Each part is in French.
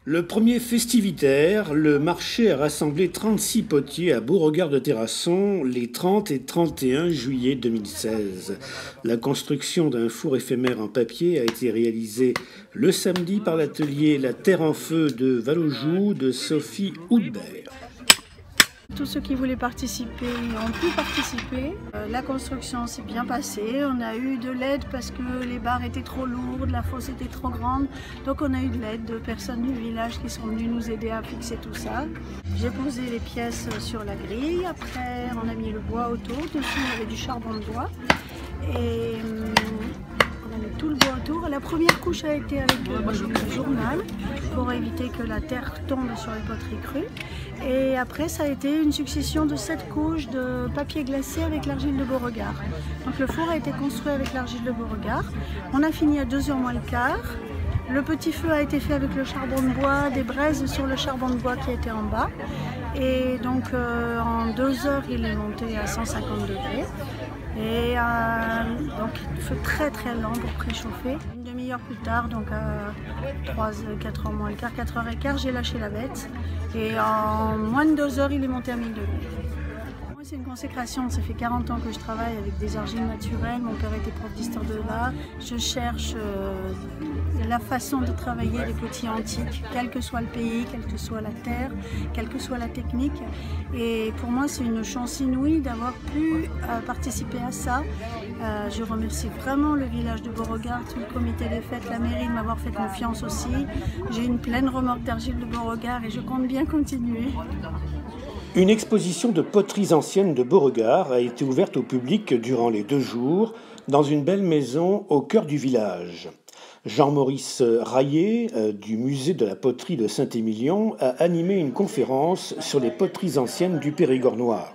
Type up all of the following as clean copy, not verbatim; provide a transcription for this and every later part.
Le premier festivitaire, le marché a rassemblé 36 potiers à Beauregard de Terrasson les 30 et 31 juillet 2016. La construction d'un four éphémère en papier a été réalisée le samedi par l'atelier La Terre en Feu de Vallaujoux de Sophie Houdbert. Tous ceux qui voulaient participer ont pu participer. La construction s'est bien passée. On a eu de l'aide parce que les barres étaient trop lourdes, la fosse était trop grande. Donc on a eu de l'aide de personnes du village qui sont venues nous aider à fixer tout ça. J'ai posé les pièces sur la grille. Après, on a mis le bois autour. Dessus, il y avait du charbon de bois. Et on a mis tout le bois autour. La première couche a été avec le journal pour éviter que la terre tombe sur les poteries crues. Et après, ça a été une succession de 7 couches de papier glacé avec l'argile de Beauregard. Donc le four a été construit avec l'argile de Beauregard. On a fini à 2h moins le quart. Le petit feu a été fait avec le charbon de bois, des braises sur le charbon de bois qui était en bas. Et donc en 2 heures, il est monté à 150 degrés. Et donc feu très très lent pour préchauffer. Une demi-heure plus tard, donc à 4h moins le quart, 4h15, j'ai lâché la bête. Et en moins de 2 heures, il est monté à 1000 degrés. Moi, c'est une consécration. Ça fait 40 ans que je travaille avec des argiles naturelles. Mon père était prof d'histoire de l'art. Je cherche la façon de travailler les potiers antiques, quel que soit le pays, quelle que soit la terre, quelle que soit la technique. Et pour moi, c'est une chance inouïe d'avoir pu participer à ça. Je remercie vraiment le village de Beauregard, tout le comité des fêtes, la mairie de m'avoir fait confiance aussi. J'ai une pleine remorque d'argile de Beauregard et je compte bien continuer. Une exposition de poteries anciennes de Beauregard a été ouverte au public durant les 2 jours dans une belle maison au cœur du village. Jean-Maurice Raillet, du musée de la poterie de Saint-Émilion, a animé une conférence sur les poteries anciennes du Périgord noir.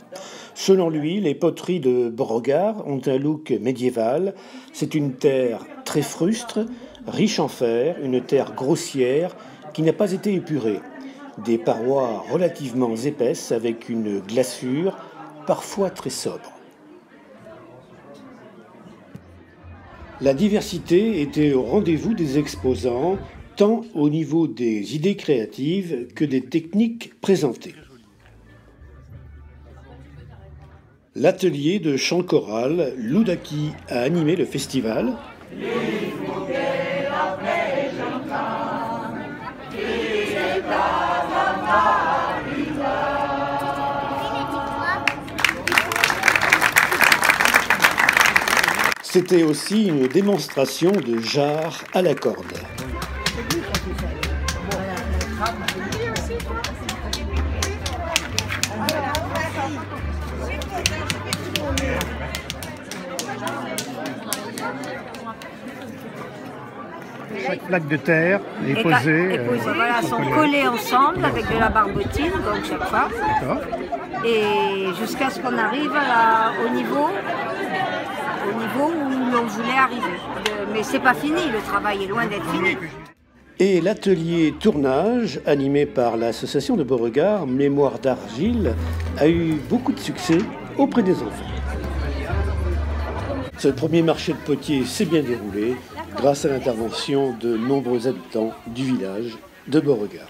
Selon lui, les poteries de Beauregard ont un look médiéval. C'est une terre très frustre, riche en fer, une terre grossière qui n'a pas été épurée. Des parois relativement épaisses avec une glaçure parfois très sobre. La diversité était au rendez-vous des exposants, tant au niveau des idées créatives que des techniques présentées. L'atelier de chant choral Loudaki a animé le festival. C'était aussi une démonstration de jarre à la corde. Chaque plaque de terre est posée. Voilà, sont collées ensemble avec de la barbotine, donc chaque fois. Et jusqu'à ce qu'on arrive au niveau où l'on voulait arriver. Mais c'est pas fini, le travail est loin d'être fini. Et l'atelier tournage, animé par l'association de Beauregard, Mémoire d'Argile, a eu beaucoup de succès auprès des enfants. Ce premier marché de potiers s'est bien déroulé grâce à l'intervention de nombreux habitants du village de Beauregard.